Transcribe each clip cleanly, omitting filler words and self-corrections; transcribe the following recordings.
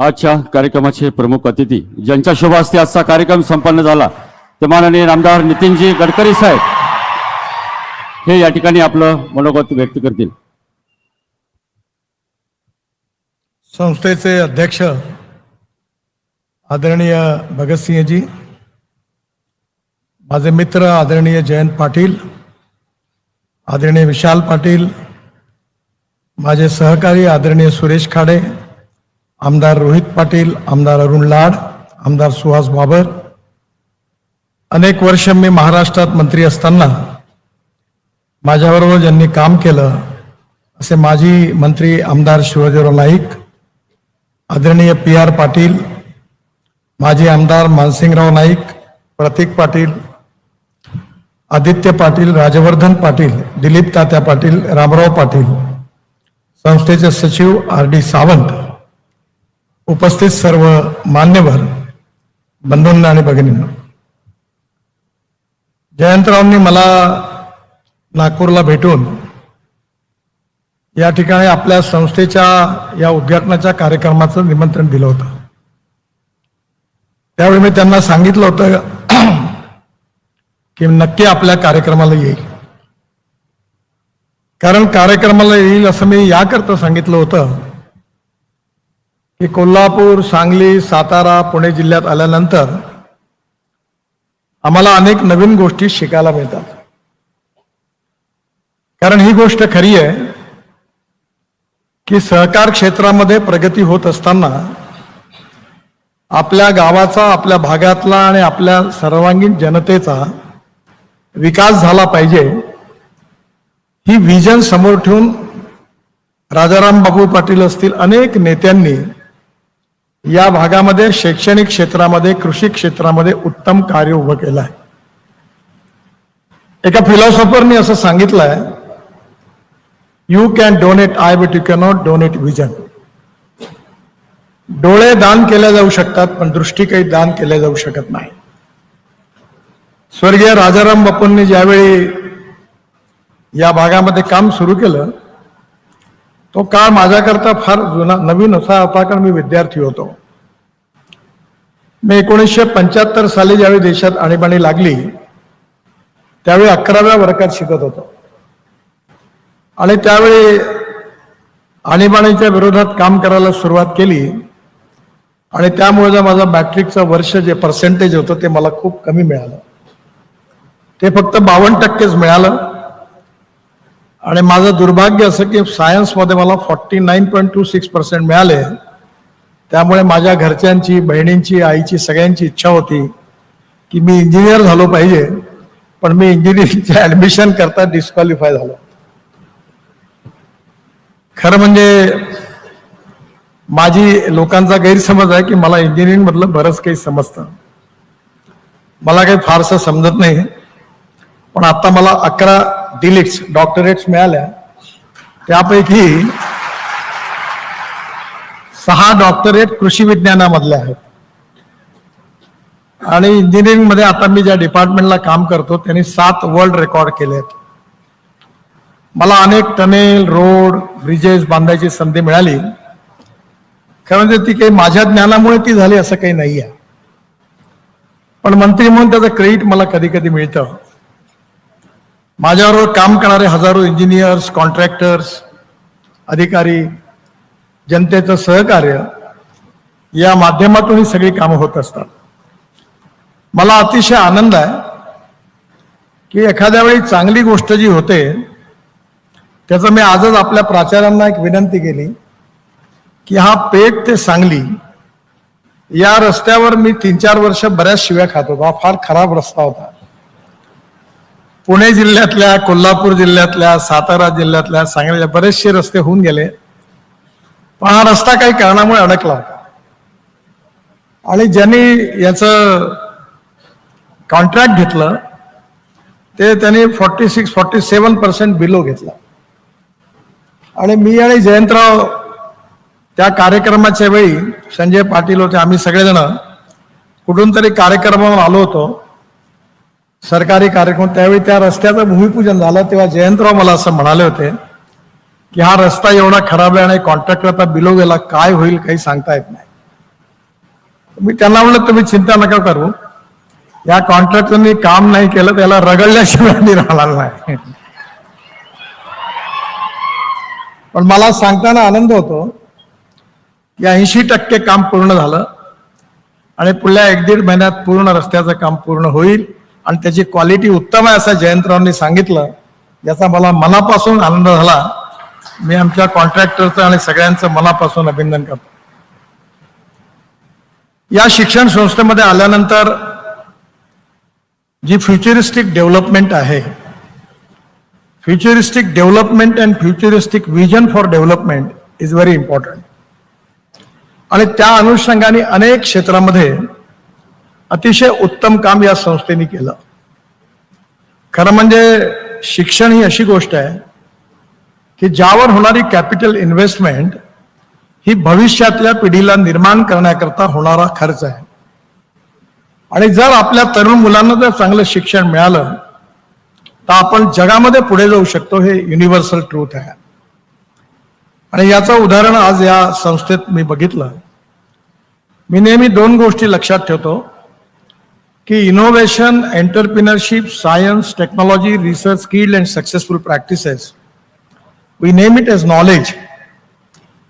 आजच्या कार्यक्रमाचे प्रमुख अतिथी ज्यांच्या शुभ हस्ते आजचा कार्यक्रम संपन्न झाला ते माननीय आमदार नितीनजी गडकरी साहेब हे या ठिकाणी आपलं मनोगत व्यक्त करतील। संस्थेचे अध्यक्ष आदरणीय भगतसिंहजी, माझे मित्र आदरणीय जयंत पाटील, आदरणीय विशाल पाटील, माझे सहकारी आदरणीय सुरेश खाडे, आमदार रोहित पाटील, आमदार अरुण लाड, आमदार सुहास बाबर, अनेक वर्ष मी महाराष्ट्रात मंत्री असताना माझ्याबरोबर ज्यांनी काम केलं असे माजी मंत्री आमदार शिवाजीराव नाईक, आदरणीय PR पाटील, माजी आमदार मानसिंगराव नाईक, प्रतीक पाटील, आदित्य पाटील, राजवर्धन पाटील, दिलीप तात्या पाटील, रामराव पाटील, संस्थेचे सचिव RD सावंत, उपस्थित सर्व मान्यवर बंधूंना आणि भगिनींना, जयंतरावांनी मला नागपूरला भेटून या ठिकाणी आपल्या संस्थेच्या या उद्घाटनाच्या कार्यक्रमाचं निमंत्रण दिलं होतं। त्यावेळी मी त्यांना सांगितलं होतं की नक्की आपल्या कार्यक्रमाला येईल, कारण कार्यक्रमाला येईल असं मी याकरता सांगितलं होतं की कोल्हापूर, सांगली, सातारा, पुणे जिल्ह्यात आल्यानंतर आम्हाला अनेक नवीन गोष्टी शिकायला मिळतात। कारण ही गोष्ट खरी आहे की सहकार क्षेत्रामध्ये प्रगती होत असताना आपल्या गावाचा, आपल्या भागातला आणि आपल्या सर्वांगीण जनतेचा विकास झाला पाहिजे ही विजन समोर ठेवून राजाराम बापू पाटील असतील अनेक नेत्यांनी या भागामध्ये शैक्षणिक क्षेत्रामध्ये, कृषी क्षेत्रामध्ये उत्तम कार्य उभं केलं आहे। एका फिलॉसॉफरनी असं सांगितलंय, you can donate I but you cannot donate vision. डोळे दान केले जाऊ शकतात पण दृष्टी काही दान केले जाऊ शकत नाही। स्वर्गीय राजाराम बापूंनी ज्यावेळी या भागामध्ये काम सुरू केलं तो काळ माझ्याकरता फार जुना नवीन असा होता, कारण मी विद्यार्थी होतो। मी 1975 साली ज्यावेळी देशात आणीबाणी लागली त्यावेळी 11व्या वर्गात शिकत होतो आणि त्यावेळी आणीबाणीच्या विरोधात काम करायला सुरुवात केली आणि त्यामुळे माझं मॅट्रिकचं वर्ष जे पर्सेंटेज होतं ते मला खूप कमी मिळालं, ते फक्त 52% मिळालं। आणि माझं दुर्भाग्य असं की सायन्समध्ये मला 49.26% मिळाले। त्यामुळे माझ्या घरच्यांची, बहिणींची, आईची, सगळ्यांची इच्छा होती की मी इंजिनियर झालो पाहिजे, पण मी इंजिनिअरिंगचे ऍडमिशन करता डिस्क्वालिफाय झालो। खरं म्हणजे माझी लोकांचा गैरसमज आहे की मला इंजिनिअरिंग मधलं बरंच काही समजतं, मला काही फारसं समजत नाही। पण आता मला 11 डिलिट्स डॉक्टरेट्स मिळाल्या, त्यापैकी 6 डॉक्टरेट कृषी विज्ञानामधले आहेत आणि इंजिनिअरिंग मध्ये आता मी ज्या डिपार्टमेंटला काम करतो त्यांनी 7 वर्ल्ड रेकॉर्ड केले आहेत। मला अनेक टनेल, रोड, ब्रिजेस बांधायची संधी मिळाली। खरं म्हणजे ती काही माझ्या ज्ञानामुळे ती झाली असं काही नाही आहे, पण मंत्री म्हणून त्याचं क्रेडिट मला कधी कधी मिळतं। माझ्याबरोबर काम करणारे हजारो इंजिनियर्स, कॉन्ट्रॅक्टर्स, अधिकारी, जनतेचं सहकार्य या माध्यमातून ही सगळी कामं होत असतात। मला अतिशय आनंद आहे की एखाद्या वेळी चांगली गोष्ट जी होते त्याचं मी आजच आपल्या प्राचार्यांना एक विनंती केली की हा पेठ ते सांगली या रस्त्यावर मी 3-4 वर्ष बऱ्याच शिव्या खात होतो। हा फार खराब रस्ता होता। पुणे जिल्ह्यातल्या, कोल्हापूर जिल्ह्यातल्या, सातारा जिल्ह्यातल्या, सांगलीच्या बरेचसे रस्ते होऊन गेले, पण हा रस्ता काही कारणामुळे अडकला होता आणि ज्यांनी याचं कॉन्ट्रॅक्ट घेतलं ते त्यांनी 46-47% बिलो घेतला आणि मी आणि जयंतराव त्या कार्यक्रमाच्या वेळी, संजय पाटील होते, आम्ही सगळेजण कुठून तरी कार्यक्रमावर आलो होतो, सरकारी कार्यक्रम। त्यावेळी त्या रस्त्याचं भूमिपूजन झालं तेव्हा जयंतराव मला असं म्हणाले होते की हा रस्ता एवढा खराब आहे आणि कॉन्ट्रॅक्टर आता बिलो गेला, काय होईल काही सांगता येत नाही। मी त्यांना म्हणलं तुम्ही चिंता नका करू, या कॉन्ट्रॅक्टरनी काम नाही केलं त्याला रगडल्याशिवाय मी राहणार नाही. पण मला सांगताना आनंद होतो की 80% काम पूर्ण झालं आणि पुढल्या 1-1.5 महिन्यात पूर्ण रस्त्याचं काम पूर्ण होईल आणि त्याची क्वालिटी उत्तम आहे असं जयंतरावांनी सांगितलं. याचा मला मनापासून आनंद झाला. मी आमच्या कॉन्ट्रॅक्टरचं आणि सगळ्यांचं मनापासून अभिनंदन करतो. या शिक्षण संस्थेमध्ये आल्यानंतर जी फ्युचरिस्टिक डेव्हलपमेंट आहे, futuristic development and futuristic vision for development is very important. आणि त्या अनुषंगाने अनेक क्षेत्रामध्ये अतिशय उत्तम काम या संस्थेने केलं. खरं म्हणजे शिक्षण ही अशी गोष्ट आहे की ज्यावर होणारी कॅपिटल इन्व्हेस्टमेंट ही भविष्यातल्या पिढीला निर्माण करण्याकरता होणारा खर्च आहे. आणि जर आपल्या तरुण मुलांना जर चांगलं शिक्षण मिळालं तर आपण जगामध्ये पुढे जाऊ शकतो. हे युनिव्हर्सल ट्रूथ आहे. आणि याचं उदाहरण आज या संस्थेत मी बघितलं. मी नेहमी 2 गोष्टी लक्षात ठेवतो की innovation, entrepreneurship, science, technology, research, skilled and successful practices, we name it as knowledge,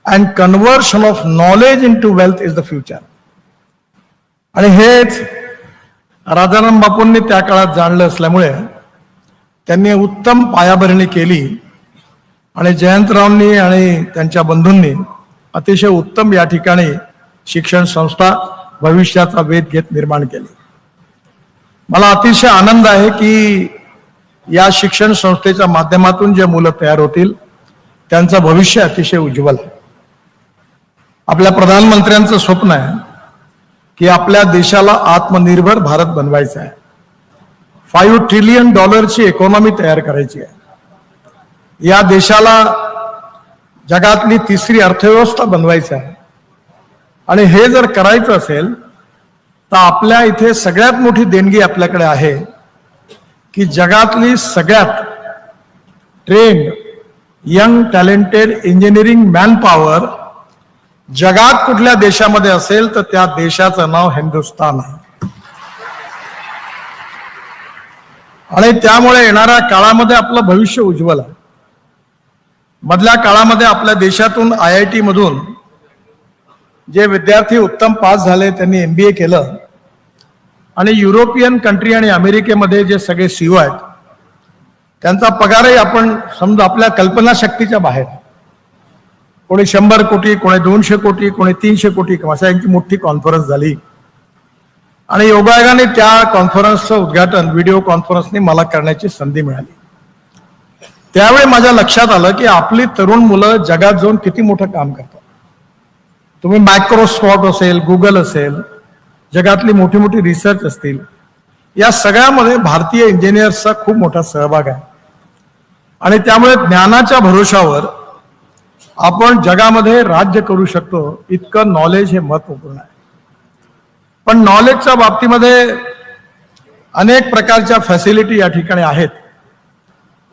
and conversion of knowledge into wealth is the future. आणि हेच राजाराम बापूंनी त्या काळात जाणलं असल्यामुळे त्यांनी उत्तम पायाभरणी केली आणि जयंतरावांनी आणि त्यांच्या बंधूंनी अतिशय उत्तम या ठिकाणी शिक्षण संस्था भविष्याचा वेध घेत निर्माण केली. मला अतिशय आनंद आहे की या शिक्षण संस्थेच्या माध्यमातून जे मुलं तयार होतील त्यांचं भविष्य अतिशय उज्ज्वल आहे. आपल्या प्रधानमंत्र्यांचं स्वप्न आहे की आपल्या देशाला आत्मनिर्भर भारत बनवायचं आहे. $5 ट्रिलियन ची इकॉनॉमी तयार करायची आहे. या देशाला जगातली 3री अर्थव्यवस्था बनवायची आहे. आणि हे जर करायचं असेल तर आपल्या इथे सगळ्यात मोठी देणगी आपल्याकडे आहे की जगातली सगळ्यात trend, young, talented engineering manpower जगात कुठल्या देशामध्ये असेल तर त्या देशाचं नाव हिंदुस्थान आहे. आणि त्यामुळे येणाऱ्या काळामध्ये आपलं भविष्य उज्ज्वल आहे. मधल्या काळामध्ये आपल्या देशातून IIT मधून जे विद्यार्थी उत्तम पास झाले त्यांनी MBA केलं आणि युरोपियन कंट्री आणि अमेरिकेमध्ये जे सगळे CEO आहेत त्यांचा पगारही आपण समजा आपल्या कल्पनाशक्तीच्या बाहेर. कोणी 100 कोटी, कोणी 200 कोटी, कोणी 300 कोटी, अशा यांची मोठी कॉन्फरन्स झाली. आणि योगायोगाने त्या कॉन्फरन्सचं उद्घाटन व्हिडिओ कॉन्फरन्सने मला करण्याची संधी मिळाली. त्यावेळी माझ्या लक्षात आलं की आपली तरुण मुलं जगात जाऊन किती मोठं काम करतात. तुम्ही मायक्रोसॉफ्ट असेल, गुगल असेल, जगातली मोठी मोठी रिसर्च असतील, या सगळ्यामध्ये भारतीय इंजिनियर्सचा खूप मोठा सहभाग आहे. आणि त्यामुळे ज्ञानाच्या भरोशावर आपण जगामध्ये राज्य करू शकतो इतकं नॉलेज हे महत्वपूर्ण आहे. पण नॉलेजच्या बाबतीमध्ये अनेक प्रकारच्या फॅसिलिटी या ठिकाणी आहेत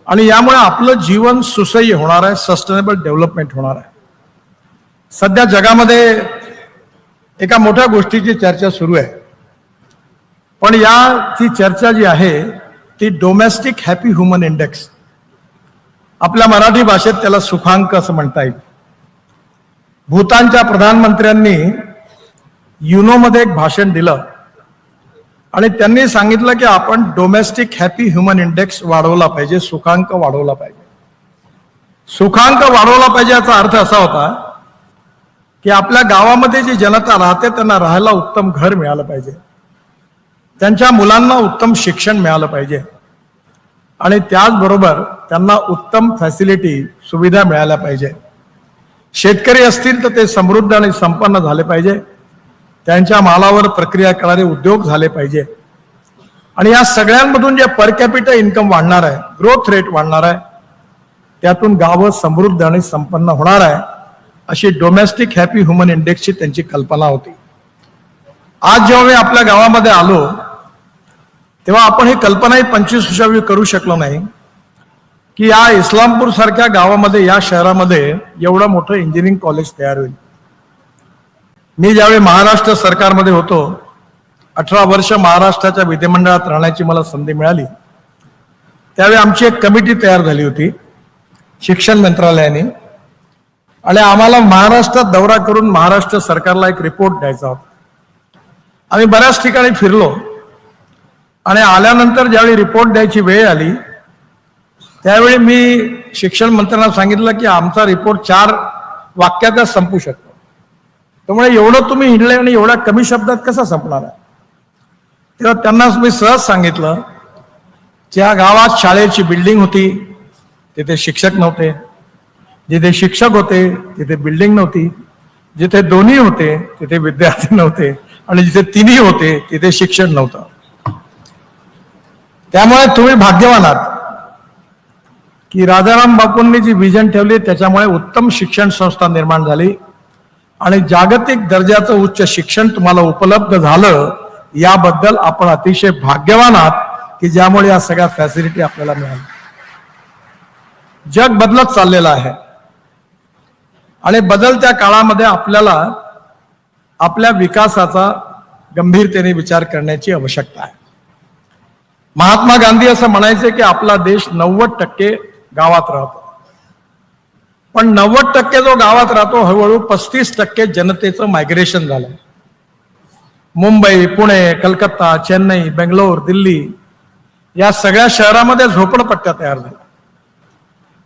आणि यामुळे आपलं जीवन सुसह्य होणार आहे, सस्टेनेबल डेव्हलपमेंट होणार आहे. सध्या जगामध्ये एका मोठ्या गोष्टीची चर्चा सुरू आहे. पण ती चर्चा जी आहे ती डोमेस्टिक हॅपी ह्युमन इंडेक्स, आपल्या मराठी भाषेत त्याला सुखांक असं म्हणता येईल. भूतानच्या प्रधानमंत्र्यांनी युनोमध्ये एक भाषण दिलं आणि त्यांनी सांगितलं की आपण डोमेस्टिक हॅपी ह्युमन इंडेक्स वाढवला पाहिजे, सुखांक वाढवला पाहिजे. सुखांक वाढवला पाहिजे याचा अर्थ असा होता की आपल्या गावामध्ये जी जनता राहते त्यांना राहायला उत्तम घर मिळालं पाहिजे, त्यांच्या मुलांना उत्तम शिक्षण मिळालं पाहिजे आणि त्याचबरोबर त्यांना उत्तम फॅसिलिटी, सुविधा मिळाल्या पाहिजे. शेतकरी असतील तर ते समृद्ध आणि संपन्न झाले पाहिजे, त्यांच्या मालावर प्रक्रिया करणारे उद्योग झाले पाहिजे. आणि या सगळ्यांमधून जे पर कॅपिटा इन्कम वाढणार आहे, ग्रोथ रेट वाढणार आहे, त्यातून गावं समृद्ध आणि संपन्न होणार आहे, अशी डोमेस्टिक हॅपी ह्युमन इंडेक्सची त्यांची कल्पना होती. आज जेव्हा मी आपल्या गावामध्ये आलो तेव्हा आपण ही कल्पनाही 25 वर्षापूर्वी करू शकलो नाही की या इस्लामपूर सारख्या गावामध्ये, या शहरामध्ये एवढं मोठं इंजिनिअरिंग कॉलेज तयार होईल. मी ज्यावेळी महाराष्ट्र सरकारमध्ये होतो, 18 वर्ष महाराष्ट्राच्या विधिमंडळात राहण्याची मला संधी मिळाली, त्यावेळी आमची एक कमिटी तयार झाली होती शिक्षण मंत्रालयाने, आणि आम्हाला महाराष्ट्रात दौरा करून महाराष्ट्र सरकारला एक रिपोर्ट द्यायचा होता. आम्ही बऱ्याच ठिकाणी फिरलो आणि आल्यानंतर ज्यावेळी रिपोर्ट द्यायची वेळ आली त्यावेळी मी शिक्षण मंत्र्यांना सांगितलं की आमचा रिपोर्ट 4 वाक्यातच संपू शकतो. त्यामुळे एवढं तुम्ही हिंडले आणि एवढ्या कमी शब्दात कसा संपणार आहे? तेव्हा त्यांना मी सहज सांगितलं, ज्या गावात शाळेची बिल्डिंग होती तिथे शिक्षक नव्हते, जिथे शिक्षक होते तिथे बिल्डिंग नव्हती, जिथे दोन्ही होते तिथे विद्यार्थी नव्हते, आणि जिथे तिन्ही होते तिथे शिक्षण नव्हतं. त्यामुळे तुम्ही भाग्यवान आहात की राजाराम बापूंनी जी विजन ठेवली त्याच्यामुळे उत्तम शिक्षण संस्था निर्माण झाली आणि जागतिक दर्जाचं उच्च शिक्षण तुम्हाला उपलब्ध झालं. याबद्दल आपण अतिशय भाग्यवान आहात की ज्यामुळे या सगळ्या फॅसिलिटी आपल्याला मिळाल्या. जग बदलत चाललेलं आहे आणि बदलत्या काळामध्ये आपल्याला आपल्या विकासाचा गंभीरतेने विचार करण्याची आवश्यकता आहे. महात्मा गांधी असं म्हणायचे की आपला देश 90% गावात राहतो, पण 90% जो गावात राहतो हळूहळू 35% जनतेचं मायग्रेशन झालं. मुंबई, पुणे, कलकत्ता, चेन्नई, बेंगलोर, दिल्ली या सगळ्या शहरामध्ये झोपडपट्ट्या तयार झाल्या,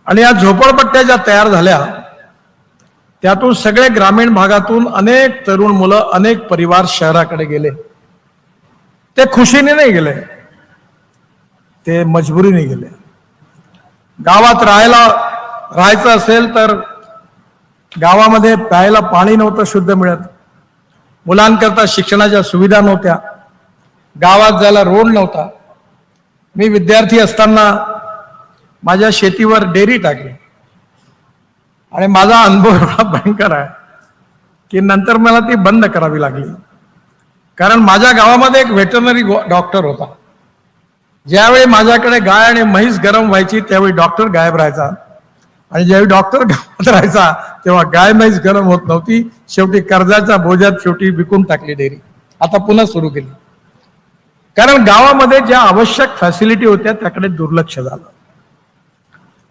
आणि या झोपडपट्ट्या ज्या तयार झाल्या त्यातून सगळे ग्रामीण भागातून अनेक तरुण मुलं, अनेक परिवार शहराकडे गेले. ते खुशीने नाही गेले, ते मजबुरीने गेले. गावात राहायचं असेल तर गावामध्ये प्यायला पाणी नव्हतं शुद्ध मिळत, मुलांकरता शिक्षणाच्या सुविधा नव्हत्या, गावात जायला रोड नव्हता. मी विद्यार्थी असताना माझ्या शेतीवर डेअरी टाकली आणि माझा अनुभव एवढा भयंकर आहे की नंतर मला ती बंद करावी लागली. कारण माझ्या गावामध्ये एक व्हेटरनरी डॉक्टर होता. ज्यावेळी माझ्याकडे गाय आणि म्हैस गरम व्हायची त्यावेळी डॉक्टर गायब राहायचा, आणि ज्यावेळी डॉक्टर गावात राहायचा तेव्हा गाय म्हैस गरम होत नव्हती. शेवटी कर्जाच्या बोजात शेवटी विकून टाकली डेअरी. आता पुन्हा सुरू केली, कारण गावामध्ये ज्या आवश्यक फॅसिलिटी होत्या त्याकडे दुर्लक्ष झालं.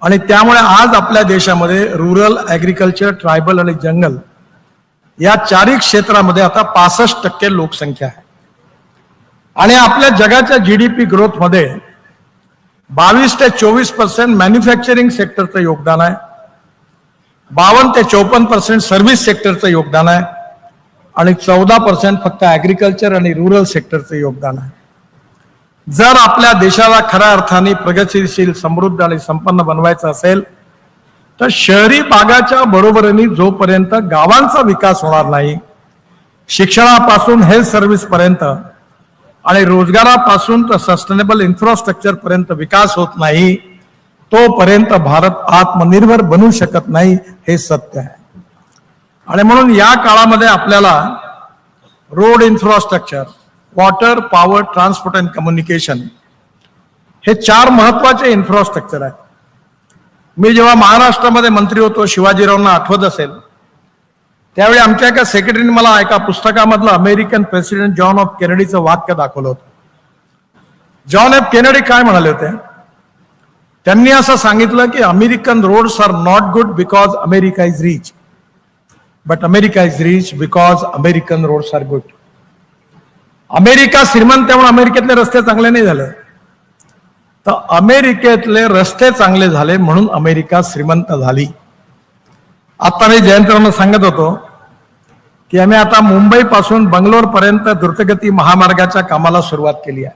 आणि त्यामुळे आज आपल्या देशामध्ये रूरल, ऍग्रिकल्चर, ट्रायबल आणि जंगल या 4 क्षेत्रामध्ये आता 65% लोकसंख्या आहे. आणि आपल्या जगाच्या GDP ग्रोथ मध्ये 22 ते 24% मॅन्युफॅक्चरिंग सेक्टरचं योगदान आहे, 52 ते 54% सर्व्हिस सेक्टरचं योगदान आहे, आणि 14% फक्त ऍग्रिकल्चर आणि रूरल सेक्टरचं योगदान आहे. जर आपल्या देशाला खऱ्या अर्थाने प्रगतिशील, समृद्ध आणि संपन्न बनवायचं असेल तर शहरी भागाच्या बरोबरीने जोपर्यंत गावांचा विकास होणार नाही, शिक्षणापासून हेल्थ सर्व्हिस पर्यंत आणि रोजगारापासून तर सस्टेनेबल इन्फ्रास्ट्रक्चर पर्यंत विकास होत नाही, तोपर्यंत भारत आत्मनिर्भर बनू शकत नाही, हे सत्य आहे. आणि म्हणून या काळामध्ये आपल्याला road infrastructure, water, power, transport and communication हे 4 महत्वाचे इन्फ्रास्ट्रक्चर आहेत. मी जेव्हा महाराष्ट्रामध्ये मंत्री होतो, शिवाजीरावांना आठवत असेल, त्यावेळी आमच्या एका सेक्रेटरीने मला एका पुस्तकामधलं अमेरिकन प्रेसिडेंट जॉन एफ केनेडीचं वाक्य दाखवलं होतं. जॉन एफ केनेडी काय म्हणाले होते? त्यांनी असं सांगितलं की American roads are not good because America is rich, but America is rich because American roads are good. America श्रीमंत त्यामुळे अमेरिकेतले रस्ते चांगले नाही झाले, तर अमेरिकेतले रस्ते चांगले झाले म्हणून अमेरिका श्रीमंत झाली. आता मी जयंतरावांना सांगत होतो की आम्ही आता मुंबई पासून बंगलोर पर्यंत द्रुतगती महामार्गाच्या कामाला सुरुवात केली आहे.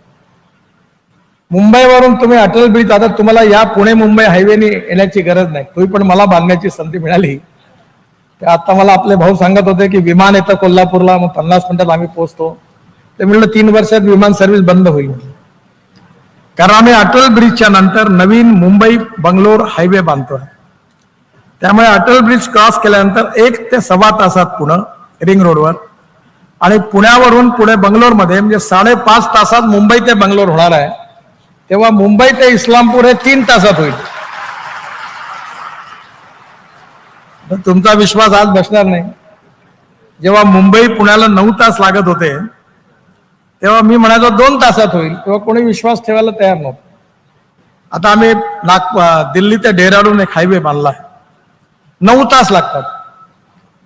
मुंबईवरून तुम्ही अटल ब्रिज, आता तुम्हाला या पुणे मुंबई हायवेने येण्याची गरज नाही, तुम्ही पण मला बांधण्याची संधी मिळाली. आता मला आपले भाऊ सांगत होते की विमान येतं कोल्हापूरला, मग 50 मिनिटात आम्ही पोहोचतो. ते म्हणलं 3 वर्षात विमान सर्व्हिस बंद होईल, कारण आम्ही अटल ब्रिजच्या नंतर नवीन मुंबई बंगलोर हायवे बांधतोय. त्यामुळे अटल ब्रिज क्रॉस केल्यानंतर 1 ते सव्वा तासात पुणे रिंग रोडवर, आणि पुण्यावरून पुणे बंगलोरमध्ये म्हणजे 5.5 तासात मुंबई ते बंगलोर होणार आहे. तेव्हा मुंबई ते इस्लामपूर हे 3 तासात होईल. तर तुमचा विश्वास आज बसणार नाही. जेव्हा मुंबई पुण्याला 9 तास लागत होते तेव्हा मी म्हणायचो 2 तासात होईल, तेव्हा कोणी विश्वास ठेवायला तयार नव्हतं. आता आम्ही दिल्ली ते डेहराडून एक हायवे बांधला आहे, 9 तास लागतात.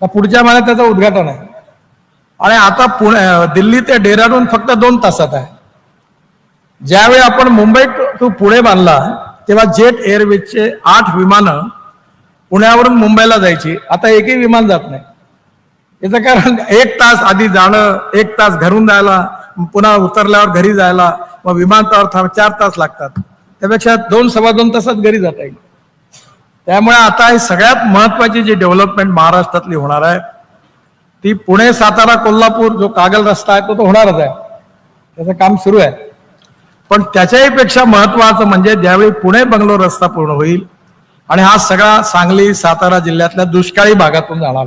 तर पुढच्या महिन्यात त्याचं उद्घाटन आहे. आणि आता दिल्ली ते डेहराडून फक्त 2 तासात आहे. ज्यावेळी आपण मुंबई टू पुणे बांधला तेव्हा जेट एअरवेजचे 8 विमानं पुण्यावरून मुंबईला जायची, आता एकही विमान जात नाही. याचं कारण 1 तास आधी जाणं, 1 तास घरून जायला, पुन्हा उतरल्यावर घरी जायला, मग विमानतळावर 4 तास लागतात. त्यापेक्षा 2-2.25 तासात घरी जाता येईल. त्यामुळे आता ही सगळ्यात महत्वाची जी डेव्हलपमेंट महाराष्ट्रातली होणार आहे ती पुणे सातारा कोल्हापूर जो कागल रस्ता आहे तो होणारच आहे, त्याचं काम सुरू आहे. पण त्याच्याही पेक्षा महत्वाचं म्हणजे ज्यावेळी पुणे बंगलोर रस्ता पूर्ण होईल आणि हा सगळा सांगली सातारा जिल्ह्यातल्या दुष्काळी भागातून जाणार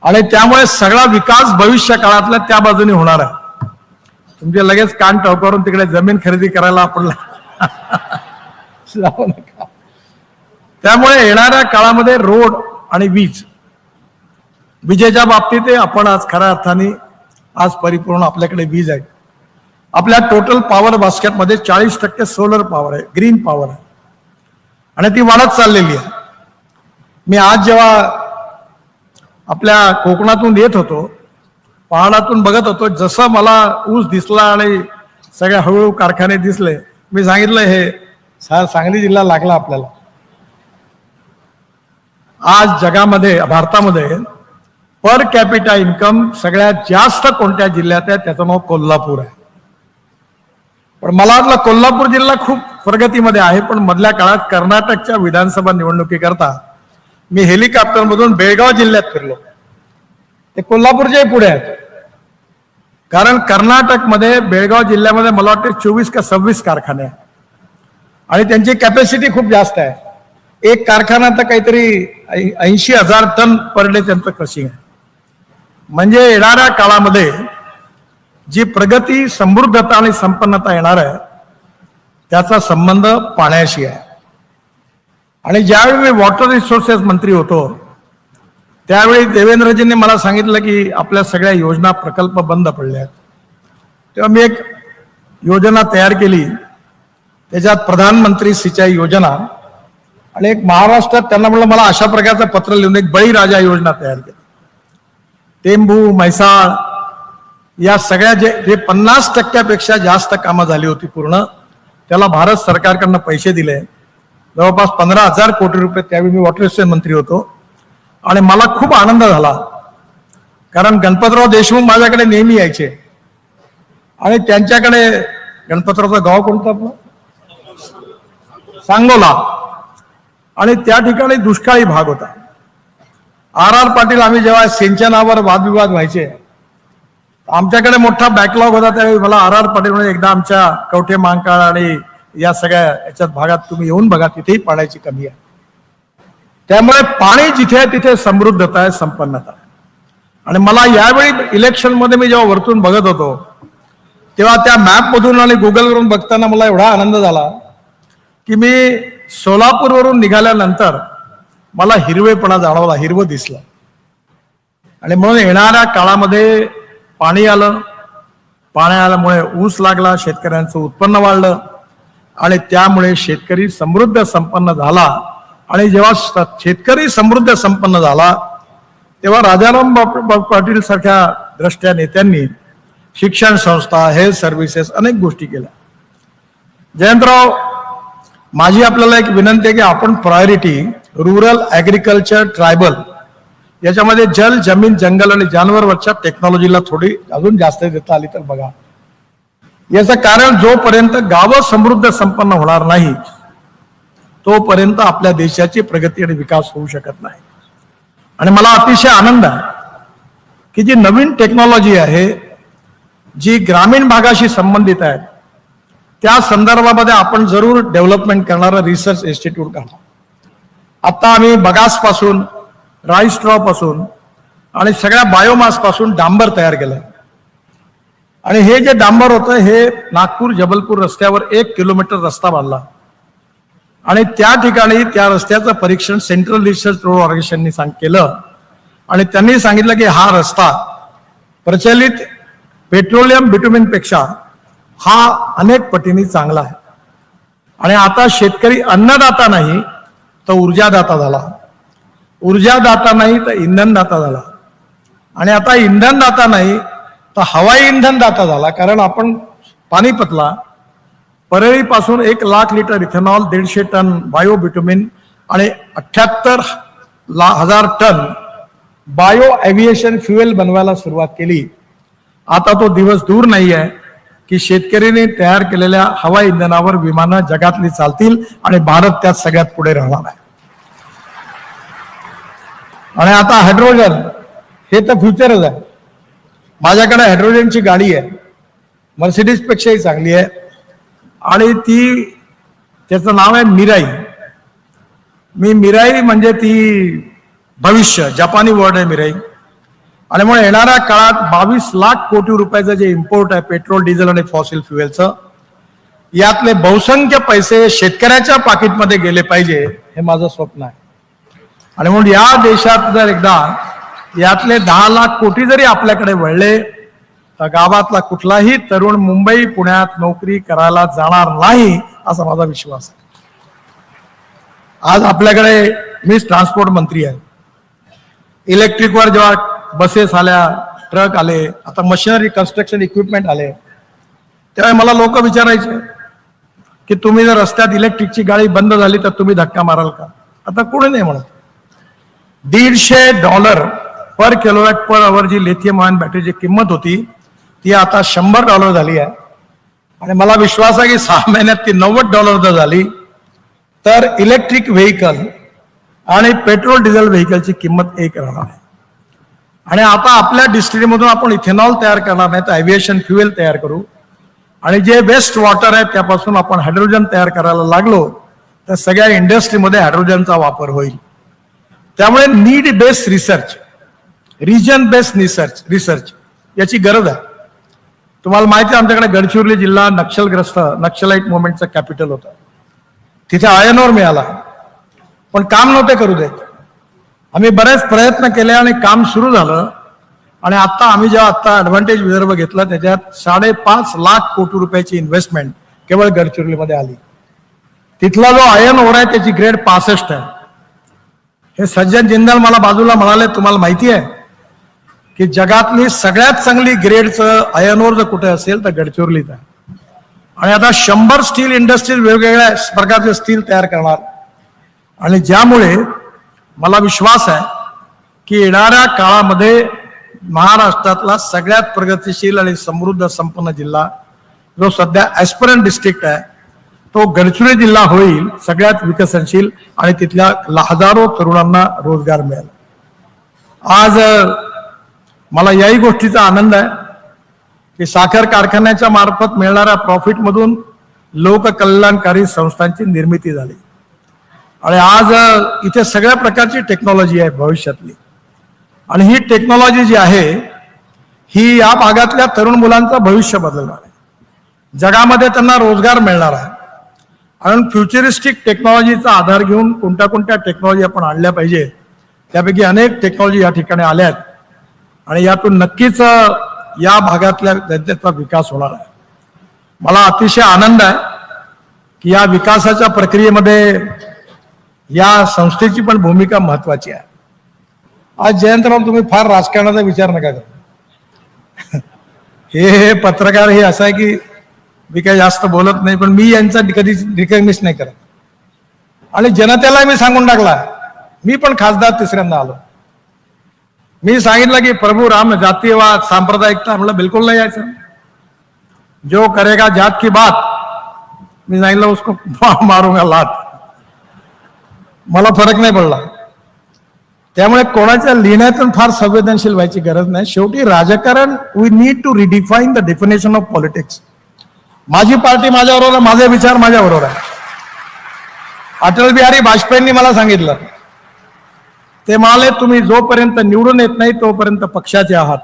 आणि त्यामुळे सगळा विकास भविष्य काळातल्या त्या बाजूने होणार आहे. तुमचे लगेच कान टवकारून तिकडे जमीन खरेदी करायला आपण जाऊ नका. त्यामुळे येणाऱ्या काळामध्ये रोड आणि विजेच्या बाबतीत आपण आज खऱ्या अर्थाने आज परिपूर्ण आपल्याकडे वीज आहे. आपल्या टोटल पॉवर बास्केटमध्ये 40% सोलर पॉवर आहे, ग्रीन पॉवर आहे आणि ती वाढत चाललेली आहे. मी आज जेव्हा आपल्या कोकणातून येत होतो, पहाडातून बघत होतो, जसं मला ऊस दिसला आणि सगळे हळूहळू कारखाने दिसले, मी सांगितलं हे सांगली जिल्हा लागला आपल्याला. आज जगामध्ये भारतामध्ये पर कॅपिटा इन्कम सगळ्यात जास्त कोणत्या जिल्ह्यात आहे त्याचं नाव कोल्हापूर आहे. पण मला वाटलं कोल्हापूर जिल्हा खूप प्रगतीमध्ये आहे, पण मधल्या काळात कर्नाटकच्या विधानसभा निवडणुकीकरता मी हेलिकॉप्टरमधून बेळगाव जिल्ह्यात फिरलो. ते कोल्हापूरच्याही पुढे आहेत, कारण कर्नाटकमध्ये बेळगाव जिल्ह्यामध्ये मला वाटते 24 का 26 कारखाने आहेत आणि त्यांची कॅपॅसिटी खूप जास्त आहे. एक कारखाना तर काहीतरी 80,000 टन पर डे त्यांचं क्रशिंग आहे. म्हणजे येणाऱ्या काळामध्ये जी प्रगती, समृद्धता आणि संपन्नता येणार आहे त्याचा संबंध पाण्याशी आहे. आणि ज्यावेळी मी वॉटर रिसोर्सेस मंत्री होतो त्यावेळी देवेंद्रजींनी मला सांगितलं की आपल्या सगळ्या योजना प्रकल्प बंद पडले आहेत. तेव्हा मी एक योजना तयार केली, त्याच्यात प्रधानमंत्री सिंचाई योजना आणि एक महाराष्ट्रात त्यांना म्हणलं मला अशा प्रकारचं पत्र लिहून एक बळीराजा योजना तयार केली. टेंभू, म्हैसाळ या सगळ्या जे 50% जास्त कामं झाली होती पूर्ण, त्याला भारत सरकारकडनं पैसे दिले, जवळपास 15,000 कोटी रुपये. त्यावेळी मी वॉटर रिसोर्स मंत्री होतो आणि मला खूप आनंद झाला, कारण गणपतराव देशमुख माझ्याकडे नेहमी यायचे आणि त्यांच्याकडे गणपतरावचं गाव कोणतं आपलं सांगोला, आणि त्या ठिकाणी दुष्काळी भाग होता. R.R. पाटील आम्ही जेव्हा सिंचनावर वादविवाद व्हायचे, आमच्याकडे मोठा बॅकलॉग होता. त्यावेळी मला R.R. पाटील म्हणजे एकदा आमच्या कवठे महांकाळ आणि या सगळ्या याच्यात भागात तुम्ही येऊन बघा, तिथेही पाण्याची कमी आहे. त्यामुळे पाणी जिथे आहे तिथे समृद्धता आहे, संपन्नता आहे. आणि मला यावेळी इलेक्शनमध्ये मी जेव्हा वरतून बघत होतो तेव्हा त्या मॅपमधून आणि गुगलवरून बघताना मला एवढा आनंद झाला की मी सोलापूरवरून निघाल्यानंतर मला हिरवेपणा जाणवला, हिरवं दिसलं. आणि म्हणून येणाऱ्या काळामध्ये पाणी आलं, पाणी आल्यामुळे ऊस लागला, शेतकऱ्यांचं उत्पन्न वाढलं आणि त्यामुळे शेतकरी समृद्ध संपन्न झाला. आणि जेव्हा शेतकरी समृद्ध संपन्न झाला तेव्हा राजाराम पाटील सारख्या द्रष्ट्या नेत्यांनी शिक्षण संस्था, हेल्थ सर्व्हिसेस अनेक गोष्टी केल्या. जयंतराव, माझी आपल्याला एक विनंती आहे की आपण प्रायोरिटी रुरल, ऍग्रिकल्चर, ट्रायबल याच्यामध्ये जल, जमीन, जंगल आणि जानवरवरच्या टेक्नॉलॉजीला थोडी अजून जास्त देता आली तर बघा. याचं कारण जोपर्यंत गावं समृद्ध संपन्न होणार नाही तोपर्यंत आपल्या देशाची प्रगती आणि विकास होऊ शकत नाही. आणि मला अतिशय आनंद आहे की जी नवीन टेक्नॉलॉजी आहे जी ग्रामीण भागाशी संबंधित आहे त्या संदर्भामध्ये आपण जरूर डेव्हलपमेंट करणारं रिसर्च इन्स्टिट्यूट काढा. आता आम्ही बगास पासून, राईस स्ट्रॉ पासून आणि सगळ्या बायोमास पासून डांबर तयार केलं. आणि हे जे डांबर होतं हे नागपूर जबलपूर रस्त्यावर 1 किलोमीटर रस्ता बांधला आणि त्या ठिकाणी त्या रस्त्याचं परीक्षण सेंट्रल रिसर्च रोड ऑर्गनायझेशननी केलं आणि त्यांनी सांगितलं की हा रस्ता प्रचलित पेट्रोलियम बिटुमिनपेक्षा हा अनेक पटीने चांगला आहे. आणि आता शेतकरी अन्नदाता नाही तर ऊर्जादाता झाला, ऊर्जादाता नाही तर इंधनदाता झाला, आणि आता इंधनदाता नाही तर हवाई इंधनदाता झाला. कारण आपण पानिपतला परळीपासून 1,00,000 litre ethanol, 150 ton bio bitumen आणि 78,000 टन बायो एव्हिएशन फ्युएल बनवायला सुरुवात केली. आता तो दिवस दूर नाही आहे की शेतकऱ्यांनी तयार केलेल्या हवाई इंधनावर विमानं जगातली चालतील आणि भारत त्यात सगळ्यात पुढे राहणार आहे. आणि आता हायड्रोजन हे तर फ्युचरच आहे. माझ्याकडे हायड्रोजनची गाडी आहे, मर्सिडीज पेक्षाही चांगली आहे, आणि त्याचं नाव आहे मिराई. मिराई म्हणजे ती भविष्य, जपानी वर्ड आहे मिराई. आणि मग येणाऱ्या काळात 22 लाख कोटी रुपयाचं जे इम्पोर्ट आहे पेट्रोल, डिझेल आणि फॉसिल फ्युएलचं, यातले बहुसंख्य पैसे शेतकऱ्याच्या पाकिटमध्ये गेले पाहिजे, हे माझं स्वप्न आहे. आणि म्हणून या देशात जर एकदा यातले 10 लाख कोटी जरी आपल्याकडे वळले तर गावातला कुठलाही तरुण मुंबई पुण्यात नोकरी करायला जाणार नाही, असा माझा विश्वास आहे. आज आपल्याकडे मीच ट्रान्सपोर्ट मंत्री आहे. इलेक्ट्रिकवर जेव्हा बसेस आल्या, ट्रक आले, आता मशिनरी कन्स्ट्रक्शन इक्विपमेंट आले, तेव्हा मला लोक विचारायचे की तुम्ही जर रस्त्यात इलेक्ट्रिकची गाडी बंद झाली तर तुम्ही धक्का माराल का? आता कोणी नाही म्हणत. $150 पर किलोवॅट पर आवर जी लिथियम आयन बॅटरीची किंमत होती ती आता $100 झाली आहे. आणि मला विश्वास आहे की 6 महिन्यात ती $90 जर झाली तर इलेक्ट्रिक व्हेकल आणि पेट्रोल डिझेल व्हेकलची किंमत एक राहणार आहे. आणि आता आपल्या डिस्टिलरीमधून आपण इथेनॉल तयार करणार नाही तर एव्हिएशन फ्युएल तयार करू, आणि जे वेस्ट वॉटर आहे त्यापासून आपण हायड्रोजन तयार करायला लागलो तर सगळ्या इंडस्ट्रीमध्ये हायड्रोजनचा वापर होईल. त्यामुळे need based research, region based research याची गरज आहे. तुम्हाला माहिती आहे आमच्याकडे गडचिरोली जिल्हा नक्षलग्रस्त, नक्षलाइट मुवमेंटचं कॅपिटल होतं. तिथे आयर्न ओर मिळाला पण काम नव्हते करू देत. आम्ही बरेच प्रयत्न केले आणि काम सुरू झालं. आणि आता आम्ही जेव्हा आता ऍडव्हान्टेज विदर्भ घेतला त्याच्यात 5.5 लाख कोटी रुपयाची इन्व्हेस्टमेंट केवळ गडचिरोलीमध्ये आली. तिथला जो आयर्न ओर आहे त्याची ग्रेड 65 आहे. हे सज्जन जिंदाल मला बाजूला म्हणाले, तुम्हाला माहिती आहे की जगातली सगळ्यात चांगली ग्रेडचं आयर्न ओर जर कुठे असेल तर गडचिरोलीत आहे. आणि आता 100 स्टील इंडस्ट्रीज वेगवेगळ्या प्रकारचे स्टील तयार करणार. आणि ज्यामुळे मला विश्वास आहे की येणाऱ्या काळामध्ये महाराष्ट्रातला सगळ्यात प्रगतिशील आणि समृद्ध संपन्न जिल्हा जो सध्या ॲस्पिरंट डिस्ट्रिक्ट आहे तो गडचिरोली जिल्हा होईल, सगळ्यात विकसनशील, आणि तिथल्या हजारो तरुणांना रोजगार मिळेल. आज मला याही गोष्टीचा आनंद आहे की साखर कारखान्याच्या मार्फत मिळणाऱ्या प्रॉफिटमधून लोककल्याणकारी संस्थांची निर्मिती झाली. आणि आज इथे सगळ्या प्रकारची टेक्नॉलॉजी आहे भविष्यातली. आणि ही टेक्नॉलॉजी जी आहे ही या भागातल्या तरुण मुलांचं भविष्य बदलणार आहे. जगामध्ये त्यांना रोजगार मिळणार आहे. आणि फ्युचरिस्टिक टेक्नॉलॉजीचा आधार घेऊन कोणत्या टेक्नॉलॉजी आपण आणल्या पाहिजे, त्यापैकी अनेक टेक्नॉलॉजी या ठिकाणी आल्या आहेत. आणि यातून नक्कीच या भागातल्या जनतेचा विकास होणार आहे. मला अतिशय आनंद आहे की या विकासाच्या प्रक्रियेमध्ये या संस्थेची पण भूमिका महत्वाची आहे. आज जयंतराव तुम्ही फार राजकारणाचा विचार नका करू. हे पत्रकार हे असं आहे की मी काही जास्त बोलत नाही, पण मी यांचा कधी रिकग्निश नाही करत. आणि जनतेला मी सांगून टाकला, मी पण खासदार तिसऱ्यांदा आलो. मी सांगितलं की प्रभू राम जातीयवाद सांप्रदायिकता म्हणलं बिलकुल नाही यायचं. जो करेगा जात की बात मी सांगितलं उसको मारूंगा लात. मला फरक नाही पडला. त्यामुळे कोणाच्या लिहिण्यातून फार संवेदनशील व्हायची गरज नाही. शेवटी राजकारण we need to redefine the definition of politics. माझी पार्टी माझ्याबरोबर आहे, माझे विचार माझ्याबरोबर आहे. अटल बिहारी वाजपेयींनी मला सांगितलं, ते म्हणाले तुम्ही जोपर्यंत निवडून येत नाही तोपर्यंत पक्षाचे आहात,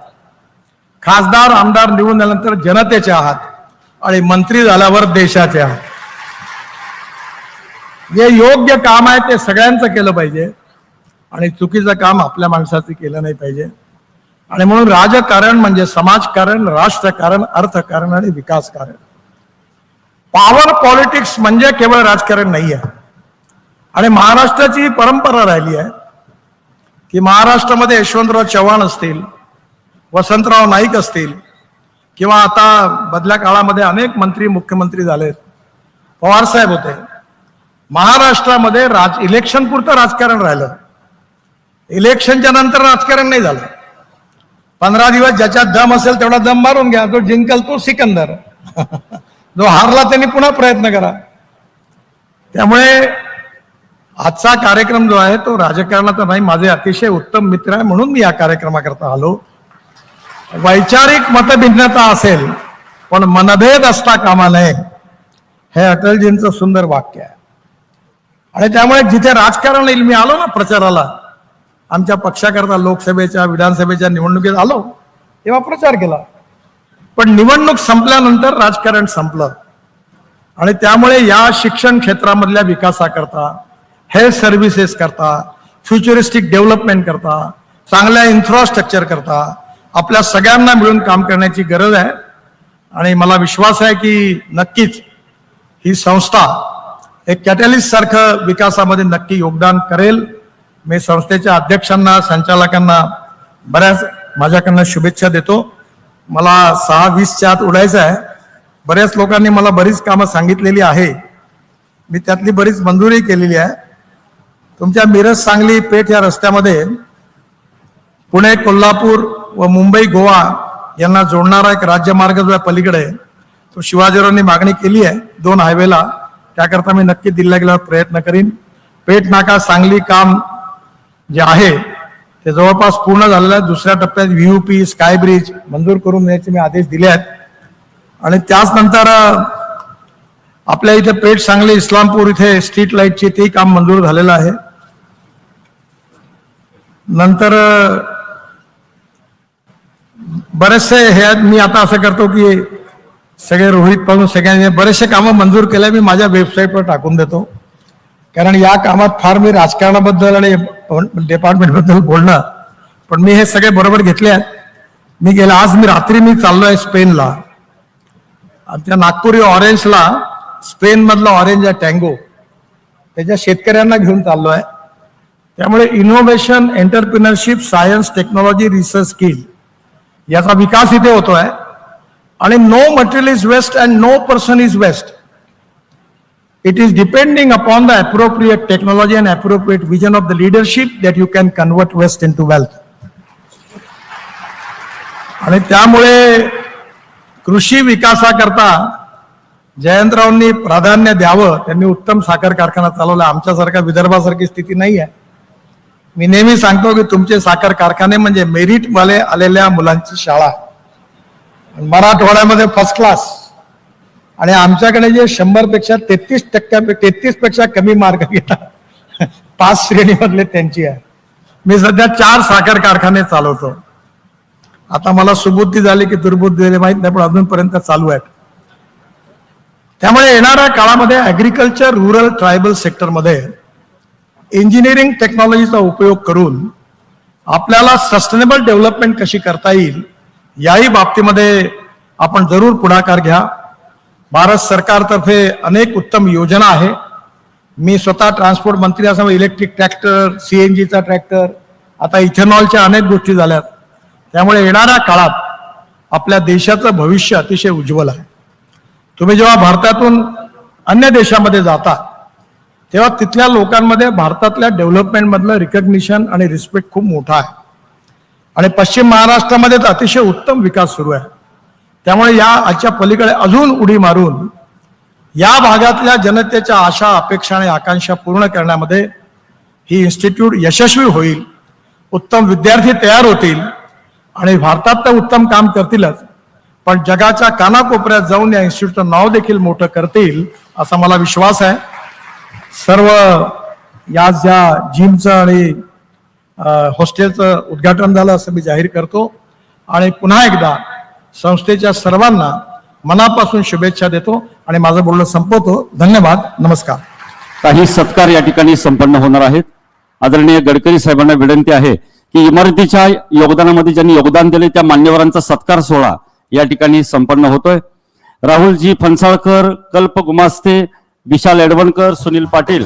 खासदार आमदार निवडून आल्यानंतर जनतेचे आहात, आणि मंत्री झाल्यावर देशाचे आहात. जे योग्य काम आहे ते सगळ्यांचं केलं पाहिजे. आणि चुकीचं काम आपल्या माणसाचं केलं नाही पाहिजे. आणि म्हणून राजकारण म्हणजे समाजकारण, राष्ट्रकारण, अर्थकारण आणि विकासकारण. पॉवर पॉलिटिक्स म्हणजे केवळ राजकारण नाही आहे. आणि महाराष्ट्राची परंपरा राहिली आहे की महाराष्ट्रामध्ये यशवंतराव चव्हाण असतील, वसंतराव नाईक असतील, किंवा आता बदल्या काळामध्ये अनेक मंत्री मुख्यमंत्री झालेत, पवार साहेब होते. महाराष्ट्रामध्ये इलेक्शन पुरतं राजकारण राहिलं. इलेक्शनच्या नंतर राजकारण नाही झालं. 15 दिवस ज्याच्यात दम असेल तेवढा दम मारून घ्या, जो जिंकल तो सिकंदर, जो हारला त्यांनी पुन्हा प्रयत्न करा. त्यामुळे आजचा कार्यक्रम जो आहे तो राजकारणाचा नाही. माझे अतिशय उत्तम मित्र आहे म्हणून मी या कार्यक्रमाकरता आलो. वैचारिक मतभिन्नता असेल पण मनभेद असता कामा नये, हे अटलजींचं सुंदर वाक्य आहे. आणि त्यामुळे जिथे राजकारण येईल, मी आलो ना प्रचाराला, आमच्या पक्षाकरता लोकसभेच्या विधानसभेच्या निवडणुकीत आलो तेव्हा प्रचार केला. पण निवडणूक संपल्यानंतर राजकारण संपलं. आणि त्यामुळे या शिक्षण क्षेत्रामधल्या विकासाकरता, हेल्थ सर्व्हिसेस करता, फ्युचरिस्टिक डेव्हलपमेंट करता, चांगल्या इन्फ्रास्ट्रक्चर करता आपल्या सगळ्यांना मिळून काम करण्याची गरज आहे. आणि मला विश्वास आहे की नक्कीच ही संस्था एक कॅटलिस्ट सारखं विकासामध्ये नक्की योगदान करेल. मी संस्थेच्या अध्यक्षांना, संचालकांना बऱ्याच माझ्याकडनं शुभेच्छा देतो. मला 6:20च्या आत उडायचं आहे. बऱ्याच लोकांनी मला बरीच कामं सांगितलेली आहे, मी त्यातली बरीच मंजुरी केलेली आहे. तुमच्या मिरज, सांगली, पेठ या रस्त्यामध्ये पुणे, कोल्हापूर व मुंबई, गोवा यांना जोडणारा एक राज्यमार्ग जो आहे पलीकडे, तो शिवाजीरावांनी मागणी केली आहे 2 हायवेला. त्याकरता मी नक्की दिल्लीला गेल्यावर प्रयत्न करीन. पेठ नाका सांगली काम जे आहे ते जवळपास पूर्ण झालेलं आहे. दुसऱ्या टप्प्यात व्हीयूपी, स्काय ब्रिज मंजूर करून द्यायचे मी आदेश दिले आहेत. आणि त्याच नंतर आपल्या इथे पेठ, सांगली, इस्लामपूर इथे स्ट्रीट लाईटची ते काम मंजूर झालेलं आहे. नंतर बरेचसे हे आहेत. मी आता असं करतो की सगळे रोहित पाहून सगळ्यांनी बरेचसे कामं मंजूर केले, मी माझ्या वेबसाईटवर टाकून देतो. कारण या कामात फार मी राजकारणाबद्दल आणि डिपार्टमेंटबद्दल बोलणं, पण मी हे सगळे बरोबर घेतले आहेत. मी आज रात्री मी चाललोय स्पेनला. आमच्या नागपुरी ऑरेंजला, स्पेन मधला ऑरेंज आहे टँगो, त्याच्या शेतकऱ्यांना घेऊन चाललोय. त्यामुळे innovation, entrepreneurship, science, technology, research, skill याचा विकास इथे होतोय. आणि no material is waste and no person is waste. It is depending upon the appropriate technology and appropriate vision of the leadership that you can convert waste into wealth. आणि त्यामुळे कृषी विकासाकरता जयंतरावांनी प्राधान्य द्यावं. त्यांनी उत्तम साखर कारखाना चालवला. आमच्यासारख्या विदर्भासारखी स्थिती नाही आहे. मी नेहमी सांगतो की तुमचे साखर कारखाने म्हणजे मेरिट वाले आलेल्या मुलांची शाळा. मराठवाड्यामध्ये फर्स्ट क्लास. आणि आमच्याकडे जे 100 पेक्षा 33 पेक्षा कमी मार्क घेतात 5 श्रेणीमधले त्यांची आहे. मी सध्या 4 साखर कारखाने चालवतो. आता मला सुबुद्धी झाली की दुर्बुद्धी झाली माहित नाही, पण अजूनपर्यंत चालू आहेत. त्यामुळे येणाऱ्या काळामध्ये ऍग्रिकल्चर, रुरल, ट्रायबल सेक्टरमध्ये इंजिनिअरिंग टेक्नॉलॉजीचा उपयोग करून आपल्याला सस्टेनेबल डेव्हलपमेंट कशी करता येईल याही बाबतीमध्ये आपण जरूर पुढाकार घ्या. भारत सरकारतर्फे अनेक उत्तम योजना आहे. मी स्वतः ट्रान्सपोर्ट मंत्री असल्यामुळे इलेक्ट्रिक ट्रॅक्टर, CNGचा ट्रॅक्टर, आता इथेनॉलच्या अनेक गोष्टी झाल्यात. त्यामुळे येणाऱ्या काळात आपल्या देशाचं भविष्य अतिशय उज्ज्वल आहे. तुम्ही जेव्हा भारतातून अन्य देशामध्ये जाता तेव्हा तिथल्या लोकांमध्ये भारतातल्या डेव्हलपमेंटमधलं रिकग्निशन आणि रिस्पेक्ट खूप मोठा आहे. आणि पश्चिम महाराष्ट्रामध्ये तर अतिशय उत्तम विकास सुरू आहे. त्यामुळे या आजच्या पलीकडे अजून उडी मारून या भागातल्या जनतेच्या आशा, अपेक्षा आणि आकांक्षा पूर्ण करण्यामध्ये ही इन्स्टिट्यूट यशस्वी होईल. उत्तम विद्यार्थी तयार होतील आणि भारतात तर उत्तम काम करतीलच, पण जगाच्या कानाकोपऱ्यात जाऊन या इन्स्टिट्यूटचं नाव देखील मोठं करतील असा मला विश्वास आहे. सर्व या ज्या जिमचं आणि हॉस्टेलचं उद्घाटन झालं असं मी जाहीर करतो. आणि पुन्हा एकदा संस्थेच्या सर्वांना मनापासून शुभेच्छा देतो आणि माझं बोलणं संपवतो. धन्यवाद. नमस्कार. काही सत्कार या ठिकाणी संपन्न होणार आहेत. आदरणीय गडकरी साहेबांना विनंती आहे की इमारतीच्या योगदानामध्ये ज्यांनी योगदान दिले त्या मान्यवरांचा सत्कार सोहळा या ठिकाणी संपन्न होतोय. राहुलजी फणसाळकर, कल्प गुमास्ते, विशाल एडवणकर, सुनील पाटील